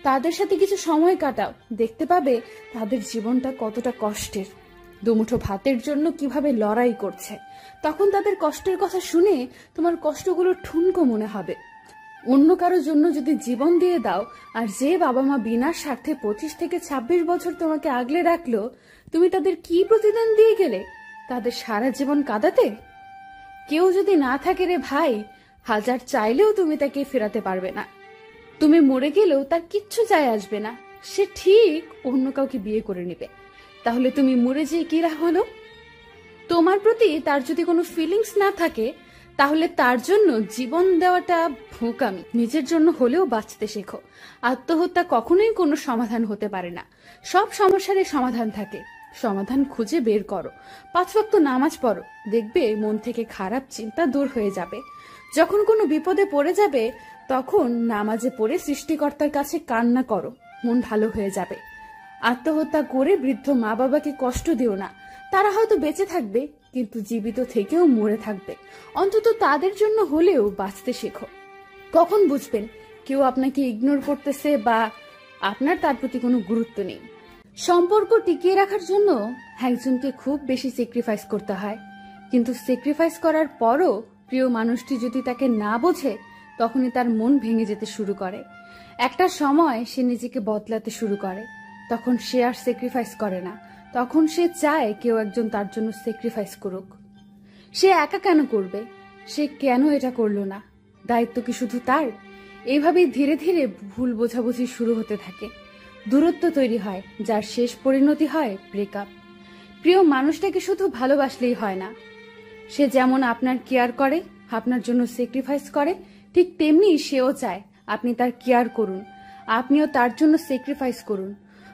তাদের সাথে কিছু সময় কাটাও, দেখতে পাবে তাদের জীবনটা কতটা কষ্টের। দুমুঠো ভাতের জন্য কিভাবে লড়াই করছে। তখন তাদের কষ্টের কথা শুনে তোমার কষ্টগুলো ঠুনকো মনে হবে। অন্য কারোর জন্য যদি জীবন দিয়ে দাও, আর যে বাবা মা বিনা স্বার্থে 25 থেকে 26 বছর তোমাকে আগলে রাখলো, তুমি তাদের কি প্রতিদান দিয়ে গেলে? তাদের সারা জীবন কাঁদাতে? কেউ যদি না থাকে রে ভাই, হাজার চাইলেও তুমি তাকে ফেরাতে পারবে না। তুমি মরে গেলেও তার কিচ্ছু যায় আসবে না, সে ঠিক অন্য কাউকে বিয়ে করে নেবে। তাহলে তুমি মরে যেয়ে কি লাভ হলো? তোমার প্রতি তার যদি কোনো ফিলিংস না থাকে, তাহলে তার জন্য জীবন দেওয়াটা ভোকামি। নিজের জন্য হলেও বাঁচতে শেখো। আত্মহত্যা কখনোই কোনো সমাধান হতে পারে না। সব সমস্যারই সমাধান থাকে, সমাধান খুঁজে বের করো। 5 ওয়াক্ত নামাজ পড়ো, দেখবে মন থেকে খারাপ চিন্তা দূর হয়ে যাবে। যখন কোনো বিপদে পড়ে যাবে, তখন নামাজে পড়ে সৃষ্টিকর্তার কাছে কান্না করো, মন ভালো হয়ে যাবে। আত্মহত্যা করে বৃদ্ধ মা বাবাকে কষ্ট দিও না। তারা হয়তো বেঁচে থাকবে, কিন্তু জীবিত থেকেও মরে থাকবে। অন্তত তাদের জন্য হলেও বাঁচতে শেখো। কখন বুঝবেন কেউ আপনাকে ইগনোর করতেছে বা আপনার তার প্রতি কোনো গুরুত্ব নেই? সম্পর্ক টিকিয়ে রাখার জন্য একজনকে খুব বেশি স্যাক্রিফাইস করতে হয়, কিন্তু স্যাক্রিফাইস করার পরও প্রিয় মানুষটি যদি তাকে না বোঝে, তখনই তার মন ভেঙে যেতে শুরু করে। একটা সময় সে নিজেকে বদলাতে শুরু করে, তখন সে আর স্যাক্রিফাইস করে না। তখন সে চায় কেউ একজন তার জন্য স্যাক্রিফাইস করুক। সে একা কেন করবে? সে কেন এটা করলো না? দায়িত্ব কি শুধু তার? এইভাবেই ধীরে ধীরে ভুল বোঝাবুঝি শুরু হতে থাকে। দূরত্ব তৈরি হয়, যার শেষ পরিণতি হয় ব্রেকআপ। প্রিয় মানুষটাকে শুধু ভালোবাসলেই হয় না। সে যেমন আপনার কেয়ার করে, আপনার জন্য স্যাক্রিফাইস করে, ঠিক তেমনি সেও চায় আপনি তার কেয়ার করুন, আপনিও তার জন্য স্যাক্রিফাইস করুন।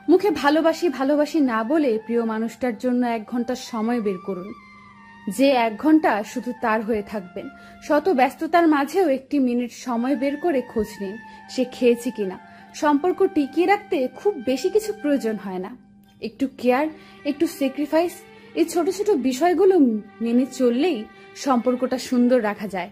মুখে ভালোবাসি ভালোবাসি না বলে প্রিয় মানুষটার জন্য 1 ঘন্টা সময় বের করুন। যে 1 ঘন্টা শুধু তার হয়ে থাকবেন। শত ব্যস্ততার মাঝেও 1 মিনিট সময় বের করে খোঁজ নিন সে খেয়েছে কিনা। সম্পর্ক টিকিয়ে রাখতে খুব বেশি কিছু প্রয়োজন হয় না। একটু কেয়ার, একটু স্যাক্রিফাইস, এই ছোট ছোট বিষয়গুলো মেনে চললেই সম্পর্কটা সুন্দর রাখা যায়।